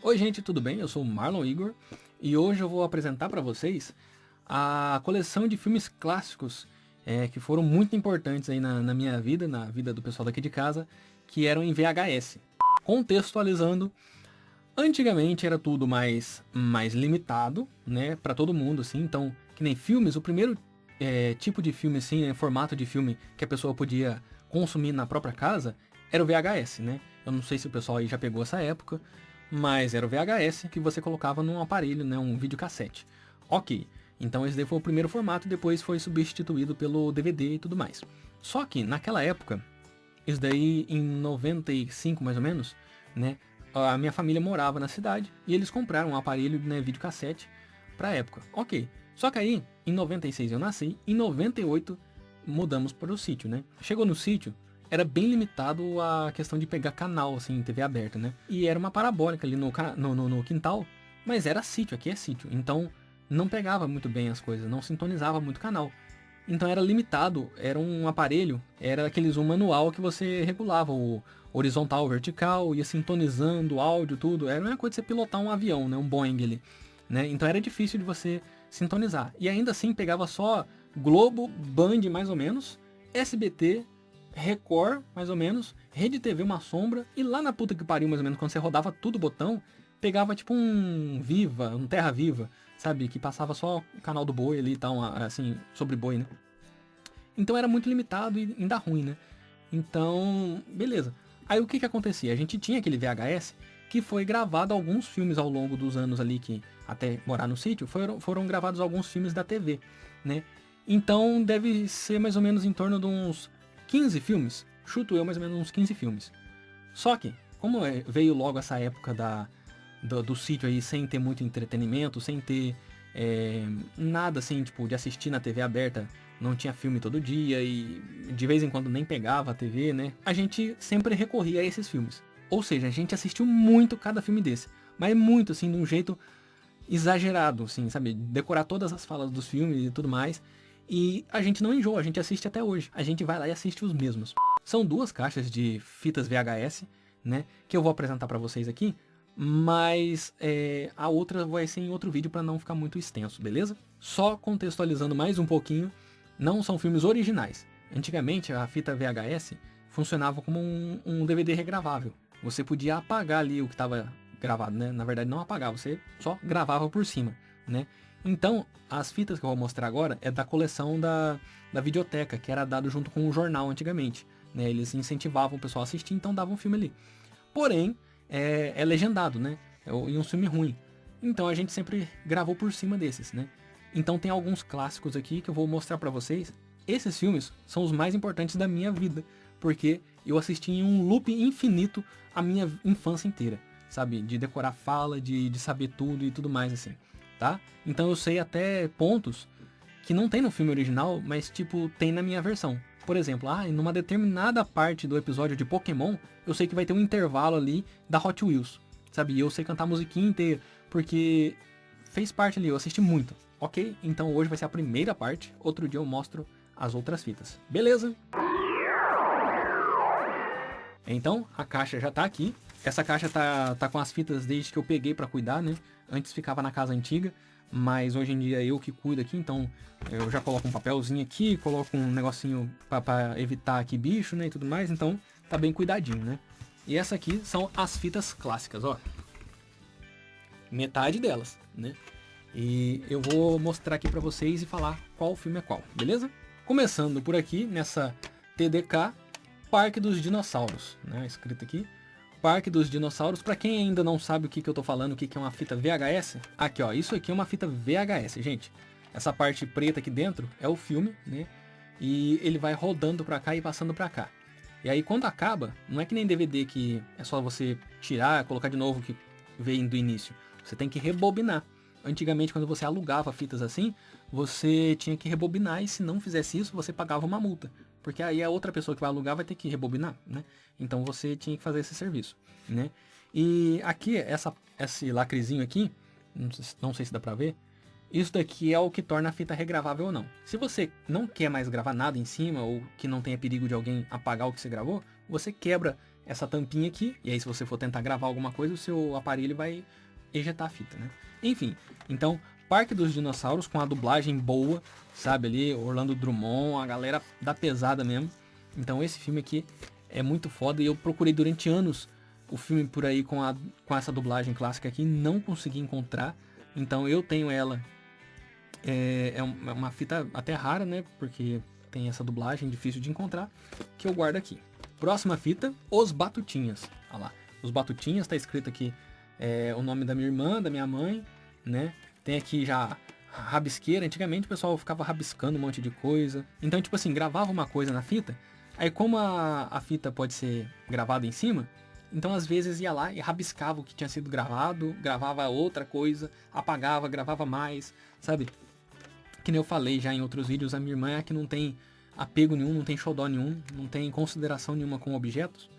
Oi gente, tudo bem? Eu sou o Marlon Igor e hoje eu vou apresentar para vocês a coleção de filmes clássicos que foram muito importantes aí na minha vida, na vida do pessoal daqui de casa, que eram em VHS. Contextualizando, antigamente era tudo mais limitado, né, para todo mundo, assim, então, que nem filmes, o primeiro tipo de filme, assim, formato de filme que a pessoa podia consumir na própria casa era o VHS, né? Eu não sei se o pessoal aí já pegou essa época, mas era o VHS que você colocava num aparelho, né, um videocassete. Ok, então esse daí foi o primeiro formato, depois foi substituído pelo DVD e tudo mais. Só que naquela época, isso daí em 95 mais ou menos, né, a minha família morava na cidade e eles compraram um aparelho, né, videocassete pra época. Ok, só que aí em 96 eu nasci, em 98 mudamos para o sítio, né. Chegou no sítio, era bem limitado a questão de pegar canal, assim, TV aberta, né? E era uma parabólica ali no quintal, mas era sítio, aqui é sítio. Então não pegava muito bem as coisas, não sintonizava muito canal. Então era limitado, era um aparelho, era aquele zoom manual que você regulava o horizontal, o vertical, ia sintonizando o áudio, tudo. Era uma coisa de você pilotar um avião, né? Um Boeing ali, né? Então era difícil de você sintonizar. E ainda assim pegava só Globo, Band mais ou menos, SBT, Record, mais ou menos, Rede TV uma sombra, e lá na puta que pariu, mais ou menos, quando você rodava tudo o botão, pegava tipo um Viva, um Terra Viva, sabe? Que passava só o canal do boi ali e tal, assim, sobre boi, né? Então era muito limitado e ainda ruim, né? Então, beleza. Aí o que que acontecia? A gente tinha aquele VHS que foi gravado alguns filmes ao longo dos anos ali, que até morar no sítio, foram gravados alguns filmes da TV, né? Então deve ser mais ou menos em torno de uns 15 filmes. Chuto eu mais ou menos uns 15 filmes. Só que, como veio logo essa época do sítio aí sem ter muito entretenimento, sem ter nada assim, tipo, de assistir na TV aberta, não tinha filme todo dia e de vez em quando nem pegava a TV, né? A gente sempre recorria a esses filmes. Ou seja, a gente assistiu muito cada filme desse. Mas muito, assim, de um jeito exagerado, assim, sabe? Decorar todas as falas dos filmes e tudo mais. E a gente não enjoa, a gente assiste até hoje. A gente vai lá e assiste os mesmos. São duas caixas de fitas VHS, né? Que eu vou apresentar pra vocês aqui. Mas a outra vai ser em outro vídeo pra não ficar muito extenso, beleza? Só contextualizando mais um pouquinho, não são filmes originais. Antigamente a fita VHS funcionava como um DVD regravável. Você podia apagar ali o que estava gravado, né? Na verdade não apagar, você só gravava por cima, né? Então, as fitas que eu vou mostrar agora é da coleção da videoteca, que era dado junto com o jornal antigamente, né? Eles incentivavam o pessoal a assistir, então davam um filme ali. Porém, é legendado, né? E um filme ruim. Então a gente sempre gravou por cima desses, né? Então tem alguns clássicos aqui que eu vou mostrar pra vocês. Esses filmes são os mais importantes da minha vida, porque eu assisti em um loop infinito a minha infância inteira, sabe? De decorar fala, de saber tudo e tudo mais assim, tá? Então eu sei até pontos que não tem no filme original, mas tipo, tem na minha versão. Por exemplo, numa determinada parte do episódio de Pokémon, eu sei que vai ter um intervalo ali da Hot Wheels, sabe? E eu sei cantar a musiquinha inteira, porque fez parte ali, eu assisti muito. Ok? Então hoje vai ser a primeira parte, outro dia eu mostro as outras fitas. Beleza? Então, a caixa já tá aqui. Essa caixa tá com as fitas desde que eu peguei pra cuidar, né? Antes ficava na casa antiga, mas hoje em dia eu que cuido aqui, então eu já coloco um papelzinho aqui, coloco um negocinho pra evitar aqui bicho, né, e tudo mais, então tá bem cuidadinho, né? E essa aqui são as fitas clássicas, ó. Metade delas, né? E eu vou mostrar aqui pra vocês e falar qual filme é qual, beleza? Começando por aqui, nessa TDK, Parque dos Dinossauros, né? Escrito aqui. Parque dos Dinossauros. Pra quem ainda não sabe o que eu tô falando, o que é uma fita VHS, aqui ó, isso aqui é uma fita VHS, gente. Essa parte preta aqui dentro é o filme, né? E ele vai rodando pra cá e passando pra cá. E aí quando acaba, não é que nem DVD que é só você tirar, colocar de novo que veio do início. Você tem que rebobinar. Antigamente, quando você alugava fitas assim, você tinha que rebobinar e se não fizesse isso, você pagava uma multa. Porque aí a outra pessoa que vai alugar vai ter que rebobinar, né? Então você tinha que fazer esse serviço, né? E aqui, esse lacrezinho aqui, não sei se dá pra ver, isso daqui é o que torna a fita regravável ou não. Se você não quer mais gravar nada em cima, ou que não tenha perigo de alguém apagar o que você gravou, você quebra essa tampinha aqui, e aí se você for tentar gravar alguma coisa, o seu aparelho vai ejetar a fita, né? Enfim, então, Parque dos Dinossauros com a dublagem boa, sabe, ali, Orlando Drummond, a galera da pesada mesmo. Então esse filme aqui é muito foda e eu procurei durante anos o filme por aí com essa dublagem clássica aqui, não consegui encontrar. Então eu tenho ela, é uma fita até rara, né, porque tem essa dublagem difícil de encontrar, que eu guardo aqui. Próxima fita, Os Batutinhas. Olha lá, Os Batutinhas, tá escrito aqui o nome da minha irmã, da minha mãe, né? Tem aqui já rabisqueira. Antigamente o pessoal ficava rabiscando um monte de coisa. Então, tipo assim, gravava uma coisa na fita. Aí como a fita pode ser gravada em cima, então às vezes ia lá e rabiscava o que tinha sido gravado, gravava outra coisa, apagava, gravava mais, sabe? Que nem eu falei já em outros vídeos, a minha irmã é a que não tem apego nenhum, não tem xodó nenhum, não tem consideração nenhuma com objetos.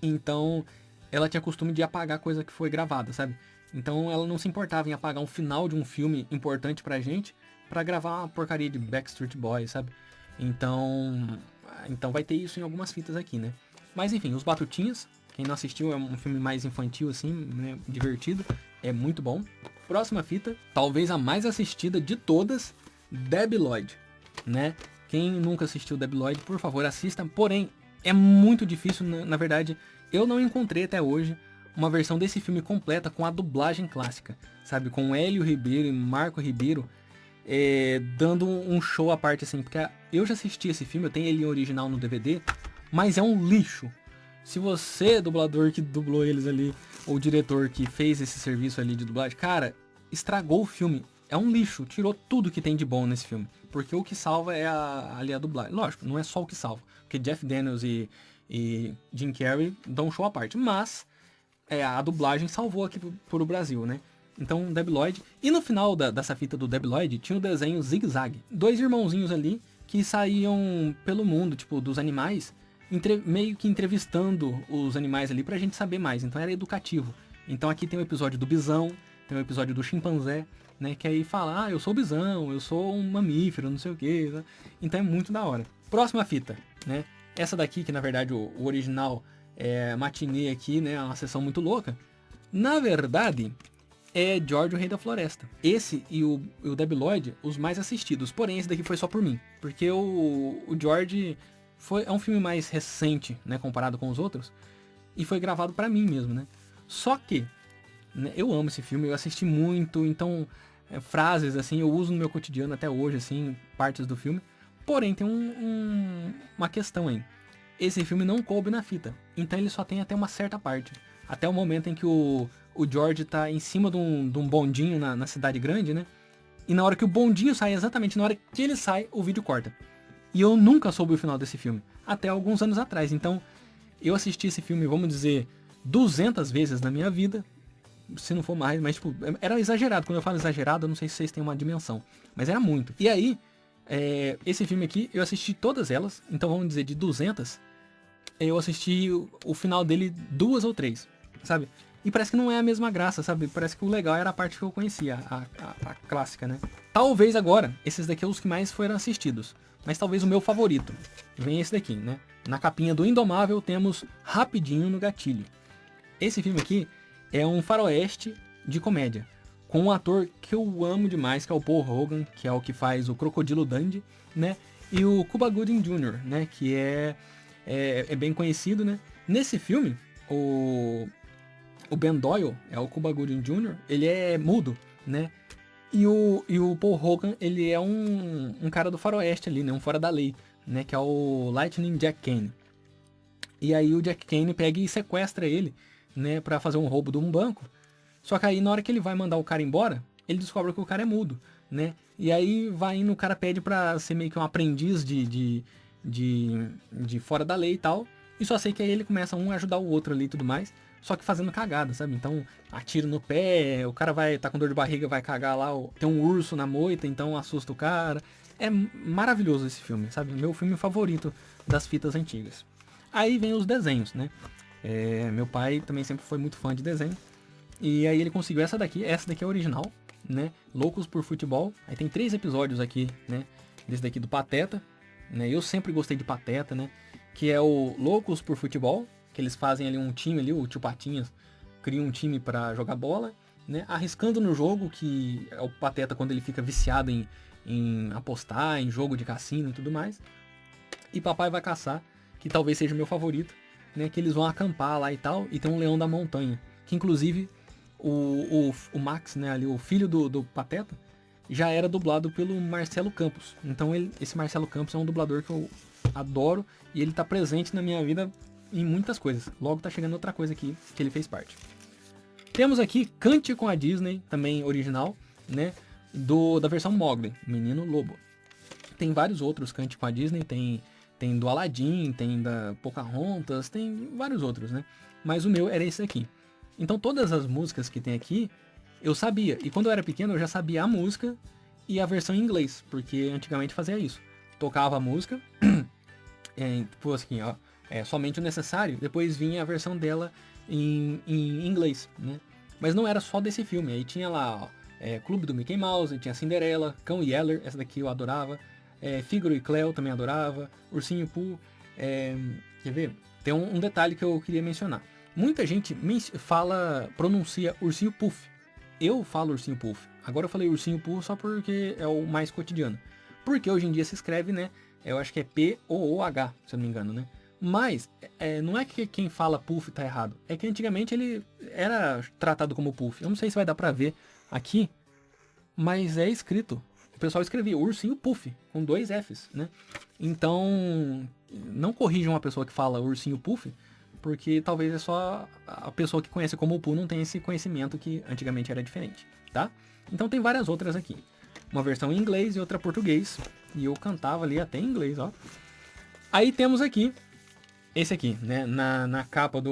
Então ela tinha costume de apagar coisa que foi gravada, sabe? Então ela não se importava em apagar um final de um filme importante pra gente pra gravar uma porcaria de Backstreet Boys, sabe? Então vai ter isso em algumas fitas aqui, né? Mas enfim, Os Batutinhas, quem não assistiu, é um filme mais infantil assim, né? Divertido, é muito bom. Próxima fita, talvez a mais assistida de todas, Debi Lloyd, né? Quem nunca assistiu Debi Lloyd, por favor, assista. Porém, é muito difícil, na verdade, eu não encontrei até hoje uma versão desse filme completa com a dublagem clássica, sabe? Com Hélio Ribeiro e Marco Ribeiro dando um show à parte, assim. Porque eu já assisti esse filme, eu tenho ele em original no DVD, mas é um lixo. Se você, dublador que dublou eles ali, ou diretor que fez esse serviço ali de dublagem, cara, estragou o filme. É um lixo, tirou tudo que tem de bom nesse filme. Porque o que salva é ali a dublagem. Lógico, não é só o que salva. Porque Jeff Daniels e Jim Carrey dão um show à parte. Mas a dublagem salvou aqui pro Brasil, né? Então, Debi Lloyd. E no final dessa fita do Debi Lloyd, tinha o desenho Zig Zag. 2 irmãozinhos ali que saíam pelo mundo, tipo, dos animais, meio que entrevistando os animais ali pra gente saber mais. Então era educativo. Então aqui tem o episódio do bisão, tem o episódio do chimpanzé, né? Que aí fala, eu sou bisão, eu sou um mamífero, não sei o que. Né? Então é muito da hora. Próxima fita, né? Essa daqui, que na verdade o original é matinê aqui, né? É uma sessão muito louca. Na verdade, é George, o Rei da Floresta. Esse e o Debi Lloyd, os mais assistidos. Porém, esse daqui foi só por mim. Porque o George é um filme mais recente, né? Comparado com os outros. E foi gravado pra mim mesmo, né? Só que, né, eu amo esse filme, eu assisti muito. Então, frases, assim, eu uso no meu cotidiano até hoje, assim, partes do filme. Porém, tem uma questão aí. Esse filme não coube na fita. Então ele só tem até uma certa parte. Até o momento em que o George tá em cima de um bondinho na cidade grande, né? E na hora que o bondinho sai, exatamente na hora que ele sai, o vídeo corta. E eu nunca soube o final desse filme. Até alguns anos atrás. Então, eu assisti esse filme, vamos dizer, 200 vezes na minha vida. Se não for mais, mas tipo, era exagerado. Quando eu falo exagerado, eu não sei se vocês têm uma dimensão. Mas era muito. E aí, esse filme aqui, eu assisti todas elas. Então, vamos dizer, de 200, eu assisti o final dele 2 ou 3, sabe? E parece que não é a mesma graça, sabe? Parece que o legal era a parte que eu conhecia, a clássica, né? Talvez agora, esses daqui são os que mais foram assistidos. Mas talvez o meu favorito. Vem esse daqui, né? Na capinha do Indomável temos Rapidinho no Gatilho. Esse filme aqui é um faroeste de comédia. Com um ator que eu amo demais, que é o Paul Hogan, que é o que faz o Crocodilo Dundee, né? E o Cuba Gooding Jr., né? Que é bem conhecido, né? Nesse filme, o Ben Doyle, é o Cuba Gooding Jr., ele é mudo, né? E o Paul Hogan, ele é um cara do faroeste ali, né? Um fora da lei, né? Que é o Lightning Jack Kane. E aí o Jack Kane pega e sequestra ele, né? Pra fazer um roubo de um banco. Só que aí na hora que ele vai mandar o cara embora, ele descobre que o cara é mudo, né? E aí vai indo, o cara pede pra ser meio que um aprendiz de fora da lei e tal. E só sei que aí ele começa a ajudar o outro ali e tudo mais. Só que fazendo cagada, sabe? Então, atira no pé, o cara tá com dor de barriga, vai cagar lá, tem um urso na moita, então assusta o cara. É maravilhoso esse filme, sabe? Meu filme favorito das fitas antigas. Aí vem os desenhos, né? Meu pai também sempre foi muito fã de desenho. E aí ele conseguiu essa daqui é original, né? Loucos por Futebol. Aí tem 3 episódios aqui, né? Desse daqui do Pateta, né? Eu sempre gostei de Pateta, né? Que é o Loucos por Futebol, que eles fazem ali um time ali, o Tio Patinhas cria um time para jogar bola, né? Arriscando no jogo, que é o Pateta quando ele fica viciado em apostar, em jogo de cassino e tudo mais. E Papai vai caçar, que talvez seja o meu favorito, né? Que eles vão acampar lá e tal, e tem um leão da montanha, que inclusive o Max, né, ali, o filho do Pateta, já era dublado pelo Marcelo Campos. Então esse Marcelo Campos é um dublador que eu adoro e ele tá presente na minha vida em muitas coisas. Logo tá chegando outra coisa aqui que ele fez parte. Temos aqui Cante com a Disney, também original, né, da versão Mowgli, Menino Lobo. Tem vários outros Cante com a Disney, tem do Aladdin, tem da Pocahontas, tem vários outros, né? Mas o meu era esse aqui. Então todas as músicas que tem aqui, eu sabia. E quando eu era pequeno, eu já sabia a música e a versão em inglês, porque antigamente fazia isso. Tocava a música, tipo assim, ó, somente o necessário, depois vinha a versão dela em inglês, né? Mas não era só desse filme, aí tinha lá, ó, Clube do Mickey Mouse, tinha Cinderela, Cão e Yeller, essa daqui eu adorava, Fígaro e Cleo também adorava, Ursinho Pooh, quer ver? Tem um detalhe que eu queria mencionar. Muita gente pronuncia Ursinho Puff. Eu falo Ursinho Puff. Agora eu falei Ursinho Pooh só porque é o mais cotidiano. Porque hoje em dia se escreve, né? Eu acho que é P-O-O-H, se eu não me engano, né? Mas não é que quem fala Puff tá errado. É que antigamente ele era tratado como Puff. Eu não sei se vai dar pra ver aqui, mas é escrito. O pessoal escrevia Ursinho Puff, com 2 Fs, né? Então, não corrijam uma pessoa que fala Ursinho Puff, porque talvez é só a pessoa que conhece como Pooh não tem esse conhecimento que antigamente era diferente, tá? Então tem várias outras aqui. Uma versão em inglês e outra em português. E eu cantava ali até em inglês, ó. Aí temos aqui, esse aqui, né? Na capa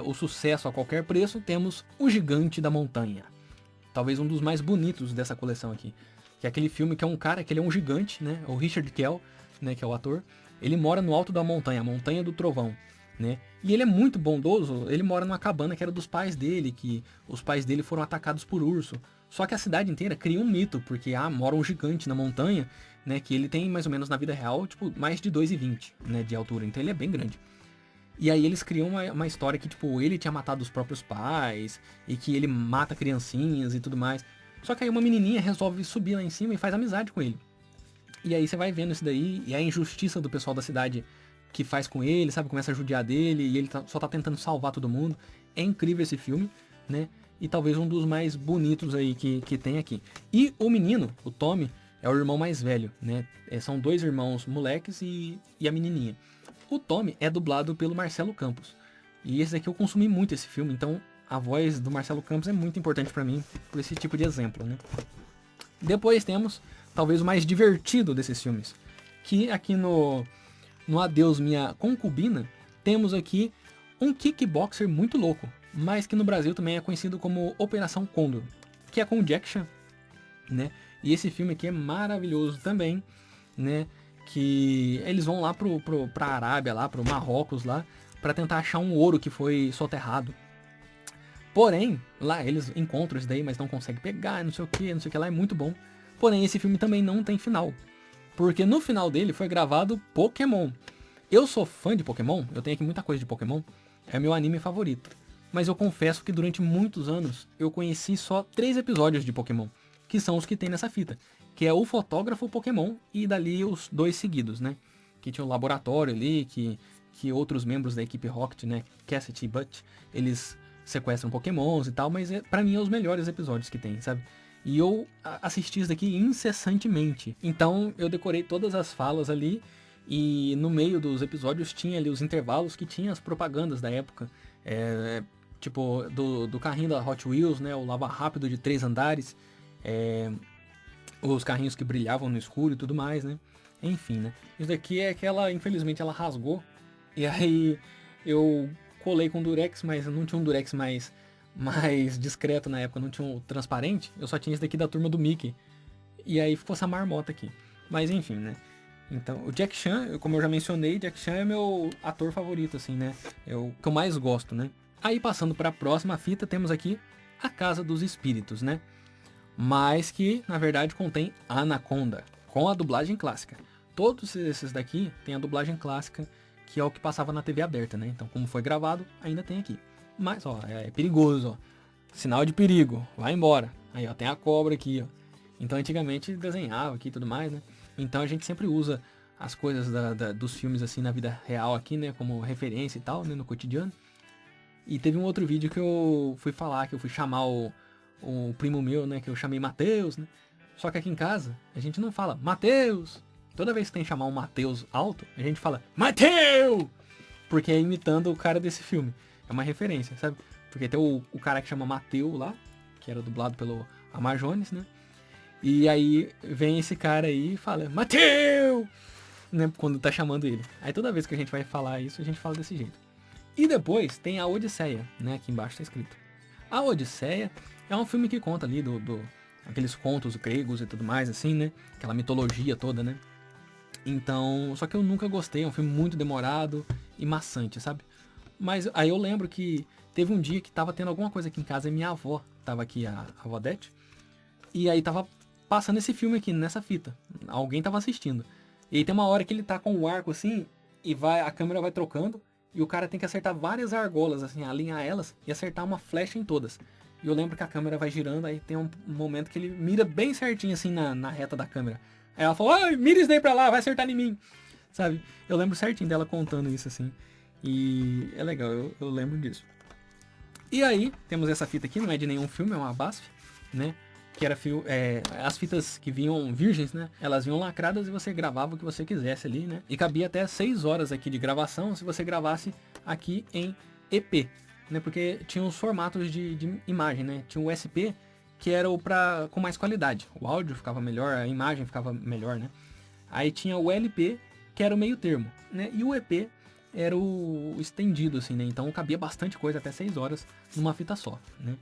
o sucesso a qualquer preço, temos O Gigante da Montanha. Talvez um dos mais bonitos dessa coleção aqui. Que é aquele filme que é um cara, que ele é um gigante, né? O Richard Kell, né? Que é o ator. Ele mora no alto da montanha, a Montanha do Trovão, né? E ele é muito bondoso, ele mora numa cabana que era dos pais dele, que os pais dele foram atacados por urso. Só que a cidade inteira cria um mito, porque mora um gigante na montanha, né? Que ele tem mais ou menos na vida real, tipo, mais de 2,20, né? De altura, então ele é bem grande. E aí eles criam uma história que, tipo, ele tinha matado os próprios pais, e que ele mata criancinhas e tudo mais. Só que aí uma menininha resolve subir lá em cima e faz amizade com ele. E aí você vai vendo isso daí, e a injustiça do pessoal da cidade que faz com ele, sabe? Começa a judiar dele, e ele só tá tentando salvar todo mundo. É incrível esse filme, né? E talvez um dos mais bonitos aí que tem aqui. E o menino, o Tommy, é o irmão mais velho, né? São 2 irmãos moleques e a menininha. O Tommy é dublado pelo Marcelo Campos. E esse daqui eu consumi muito esse filme, então a voz do Marcelo Campos é muito importante pra mim, por esse tipo de exemplo, né? Depois temos, talvez o mais divertido desses filmes, que aqui no Adeus Minha Concubina, temos aqui um kickboxer muito louco, mas que no Brasil também é conhecido como Operação Condor, que é com o Jack Chan, né? E esse filme aqui é maravilhoso também, né? Que eles vão lá pra Arábia, lá pro Marrocos, lá, pra tentar achar um ouro que foi soterrado. Porém, lá eles encontram isso daí, mas não conseguem pegar, não sei o que lá, é muito bom. Porém, esse filme também não tem final. Porque no final dele foi gravado Pokémon. Eu sou fã de Pokémon, eu tenho aqui muita coisa de Pokémon, é meu anime favorito. Mas eu confesso que durante muitos anos eu conheci só 3 episódios de Pokémon, que são os que tem nessa fita. Que é o Fotógrafo Pokémon e dali os 2 seguidos, né? Que tinha o laboratório ali, que outros membros da equipe Rocket, né? Cassidy e Butch, eles sequestram Pokémons e tal, mas pra mim é os melhores episódios que tem, sabe? E eu assisti isso daqui incessantemente. Então eu decorei todas as falas ali e no meio dos episódios tinha ali os intervalos que tinha as propagandas da época. Tipo, do carrinho da Hot Wheels, né? O lava rápido de 3 andares. Os carrinhos que brilhavam no escuro e tudo mais, né? Enfim, né? Isso daqui é que ela, infelizmente, ela rasgou. E aí eu colei com durex, mas não tinha um durex mais discreto na época, não tinha um transparente. Eu só tinha esse daqui da turma do Mickey. E aí ficou essa marmota aqui. Mas enfim, né? Então, o Jack Chan, como eu já mencionei, Jack Chan é meu ator favorito, assim, né? É o que eu mais gosto, né? Aí passando para a próxima fita, temos aqui A Casa dos Espíritos, né? Mas que, na verdade, contém Anaconda, com a dublagem clássica. Todos esses daqui tem a dublagem clássica, que é o que passava na TV aberta, né? Então, como foi gravado, ainda tem aqui. Mas, ó, é perigoso, ó. Sinal de perigo, vai embora. Aí, ó, tem a cobra aqui, ó. Então, antigamente desenhava aqui e tudo mais, né? Então, a gente sempre usa as coisas dos filmes, assim, na vida real aqui, né? Como referência e tal, né? No cotidiano. E teve um outro vídeo que eu fui falar, que eu fui chamar o primo meu, né? Que eu chamei Matheus, né? Só que aqui em casa, a gente não fala Matheus. Toda vez que tem que chamar um Matheus alto, a gente fala Mateus! Porque é imitando o cara desse filme. É uma referência, sabe? Porque tem o cara que chama Mateus lá, que era dublado pelo Amazones, né? E aí vem esse cara aí e fala Mateus! Né? Quando tá chamando ele. Aí toda vez que a gente vai falar isso, a gente fala desse jeito. E depois tem a Odisseia, né? Aqui embaixo tá escrito. A Odisseia é um filme que conta ali aqueles contos gregos e tudo mais, assim, né? Aquela mitologia toda, né? Então, só que eu nunca gostei, é um filme muito demorado e maçante, sabe? Mas aí eu lembro que teve um dia que tava tendo alguma coisa aqui em casa e minha avó, tava aqui, a avó Dete, e aí tava passando esse filme aqui, nessa fita. Alguém tava assistindo. E aí tem uma hora que ele tá com o arco assim, e a câmera vai trocando, e o cara tem que acertar várias argolas, assim, alinhar elas e acertar uma flecha em todas. E eu lembro que a câmera vai girando, aí tem um momento que ele mira bem certinho, assim, na reta da câmera. Aí ela falou, ai, mira isso daí pra lá, vai acertar em mim. Sabe? Eu lembro certinho dela contando isso, assim. E é legal, eu lembro disso. E aí, temos essa fita aqui, não é de nenhum filme, é uma BASF, né? Que era as fitas que vinham virgens, né? Elas vinham lacradas e você gravava o que você quisesse ali, né? E cabia até 6 horas aqui de gravação se você gravasse aqui em EP, né? Porque tinha os formatos de imagem, né? Tinha o SP, que era com mais qualidade. O áudio ficava melhor, a imagem ficava melhor, né? Aí tinha o LP, que era o meio termo, né? E o EP era o estendido, assim, né? Então cabia bastante coisa, até 6 horas, numa fita só, né?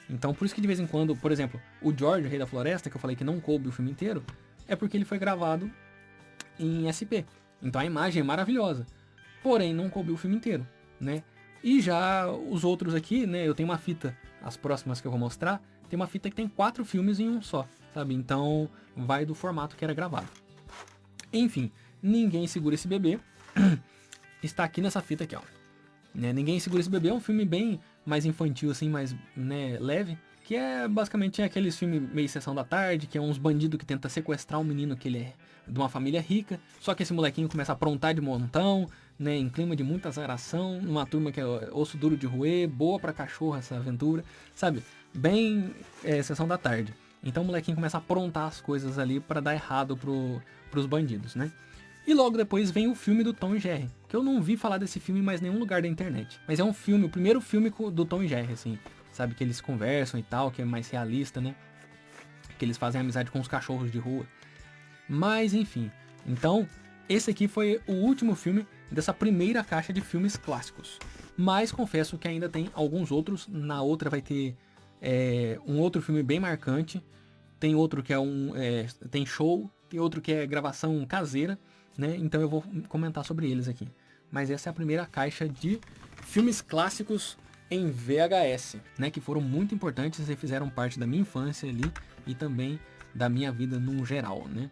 Então por isso que de vez em quando, por exemplo, o George, o Rei da Floresta, que eu falei que não coube o filme inteiro, é porque ele foi gravado em SP. Então a imagem é maravilhosa. Porém, não coube o filme inteiro, né? E já os outros aqui, né? Eu tenho uma fita, as próximas que eu vou mostrar, tem uma fita que tem 4 filmes em um só, sabe? Então vai do formato que era gravado. Enfim, Ninguém Segura Esse Bebê está aqui nessa fita aqui, ó. Né? Ninguém Segura Esse Bebê é um filme bem mais infantil, assim, mais, né, leve, que é basicamente aqueles filmes meio sessão da tarde, que é uns bandidos que tentam sequestrar um menino que ele é de uma família rica, só que esse molequinho começa a aprontar de montão, né, em clima de muita azaração, numa turma que é osso duro de roer, boa pra cachorro essa aventura, sabe? Bem sessão da tarde. Então o molequinho começa a aprontar as coisas ali pra dar errado pros bandidos, né? E logo depois vem o filme do Tom e Jerry, que eu não vi falar desse filme em mais nenhum lugar da internet. Mas é um filme, o primeiro filme do Tom e Jerry, assim, sabe? Que eles conversam e tal, que é mais realista, né? Que eles fazem amizade com os cachorros de rua. Mas enfim, então esse aqui foi o último filme dessa primeira caixa de filmes clássicos. Mas confesso que ainda tem alguns outros. Na outra vai ter um outro filme bem marcante. Tem outro que tem show, tem outro que é gravação caseira, né? Então eu vou comentar sobre eles aqui. Mas essa é a primeira caixa de filmes clássicos em VHS, né? Que foram muito importantes e fizeram parte da minha infância ali e também da minha vida no geral, né?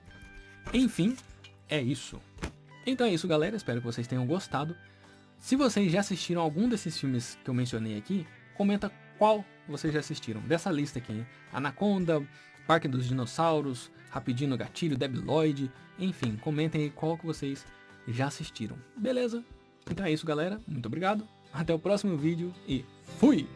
Enfim, é isso. Então é isso, galera. Espero que vocês tenham gostado. Se vocês já assistiram algum desses filmes que eu mencionei aqui, comenta qual vocês já assistiram. Dessa lista aqui, hein? Anaconda, Parque dos Dinossauros, Rapidinho no Gatilho, Debi Lloyd, enfim, comentem aí qual que vocês já assistiram. Beleza? Então é isso, galera. Muito obrigado. Até o próximo vídeo e fui!